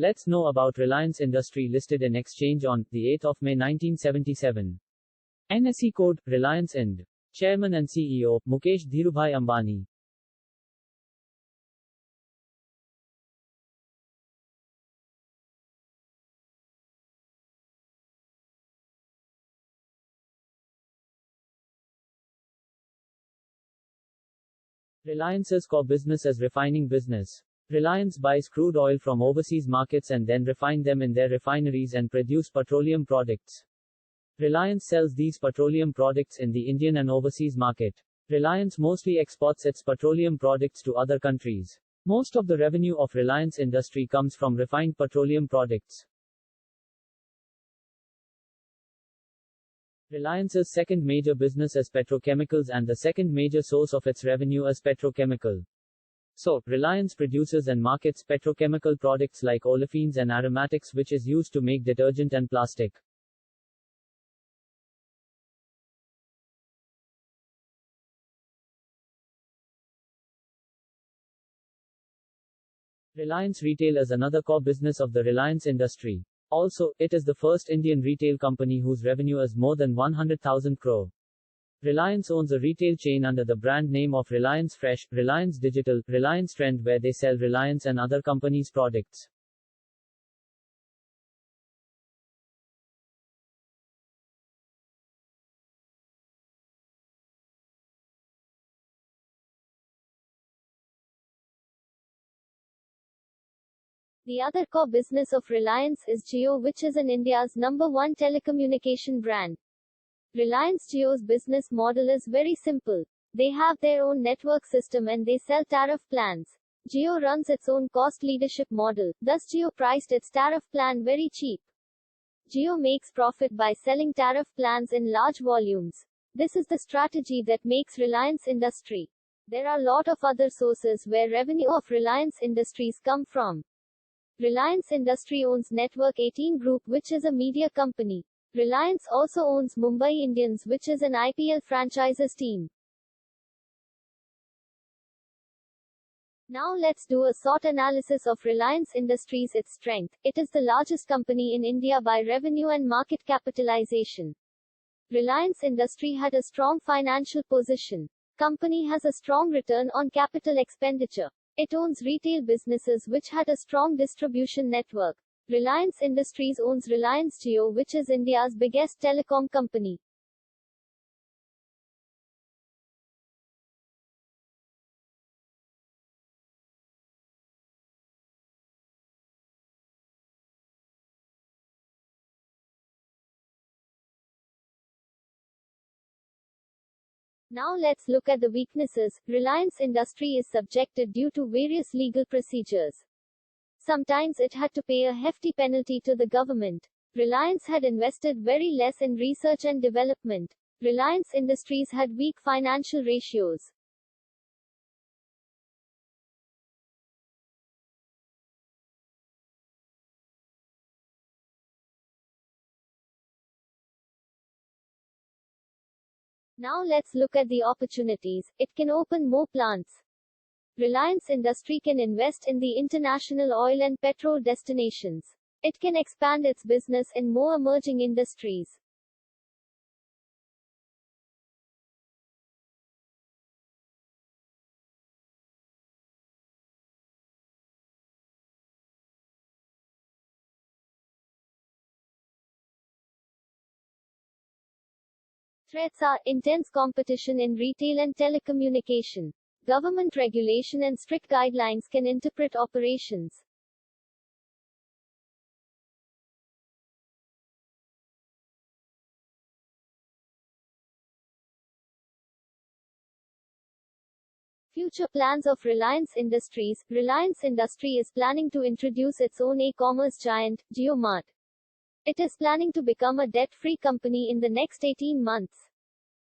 Let's know about Reliance Industry listed in exchange on the 8th of May 1977. NSE code, Reliance Ind. Chairman and CEO, Mukesh Dhirubhai Ambani. Reliance's core business is refining business. Reliance buys crude oil from overseas markets and then refine them in their refineries and produce petroleum products. Reliance sells these petroleum products in the Indian and overseas market. Reliance mostly exports its petroleum products to other countries. Most of the revenue of Reliance Industry comes from refined petroleum products. Reliance's second major business is petrochemicals and the second major source of its revenue is petrochemical. So, Reliance produces and markets petrochemical products like olefins and aromatics which is used to make detergent and plastic. Reliance Retail is another core business of the Reliance Industry. Also, it is the first Indian retail company whose revenue is more than 100,000 crore. Reliance owns a retail chain under the brand name of Reliance Fresh, Reliance Digital, Reliance Trend where they sell Reliance and other companies' products. The other core business of Reliance is Jio, which is in India's #1 telecommunication brand. Reliance Jio's business model is very simple. They have their own network system and they sell tariff plans. Jio runs its own cost leadership model, thus Jio priced its tariff plan very cheap. Jio makes profit by selling tariff plans in large volumes. This is the strategy that makes Reliance Industry. There are a lot of other sources where revenue of Reliance Industries come from. Reliance Industry owns Network 18 Group, which is a media company. Reliance also owns Mumbai Indians, which is an IPL franchises team. Now let's do a SWOT analysis of Reliance Industries. Its strength: it is the largest company in India by revenue and market capitalization. Reliance Industry had a strong financial position. Company has a strong return on capital expenditure. It owns retail businesses which had a strong distribution network. Reliance Industries owns Reliance Jio, which is India's biggest telecom company. Now let's look at the weaknesses. Reliance Industry is subjected due to various legal procedures. Sometimes it had to pay a hefty penalty to the government. Reliance had invested very less in research and development. Reliance Industries had weak financial ratios. Now let's look at the opportunities. It can open more plants. Reliance Industry can invest in the international oil and petrol destinations. It can expand its business in more emerging industries. Threats are intense competition in retail and telecommunication. Government regulation and strict guidelines can interpret operations. Future plans of Reliance Industries. Reliance Industry is planning to introduce its own e-commerce giant, JioMart. It is planning to become a debt-free company in the next 18 months.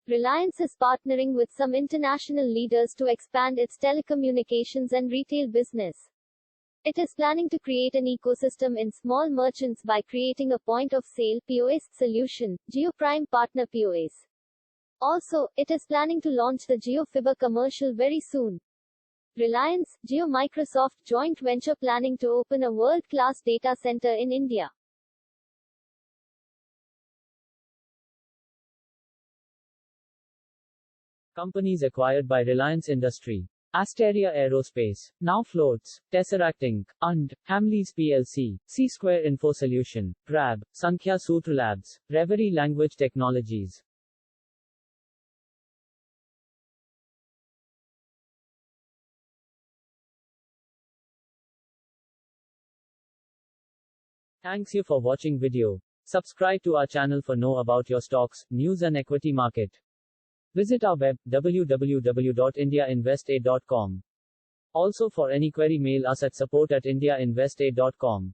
Reliance is partnering with some international leaders to expand its telecommunications and retail business. It is planning to create an ecosystem in small merchants by creating a point-of-sale (POS) solution, Jio Prime Partner POS. Also, it is planning to launch the Jio Fiber commercial very soon. Reliance, Jio Microsoft joint venture planning to open a world-class data center in India. Companies acquired by Reliance Industry. Asteria Aerospace, now floats, Tesseract Inc., Und, Hamleys plc, C-Square Info Solution, Prab, Sankhya Sutra Labs, Reverie Language Technologies. Thanks you for watching video. Subscribe to our channel for know about your stocks, news and equity market. Visit our web, www.indiainvesta.com. Also for any query mail us at support@indiainvesta.com.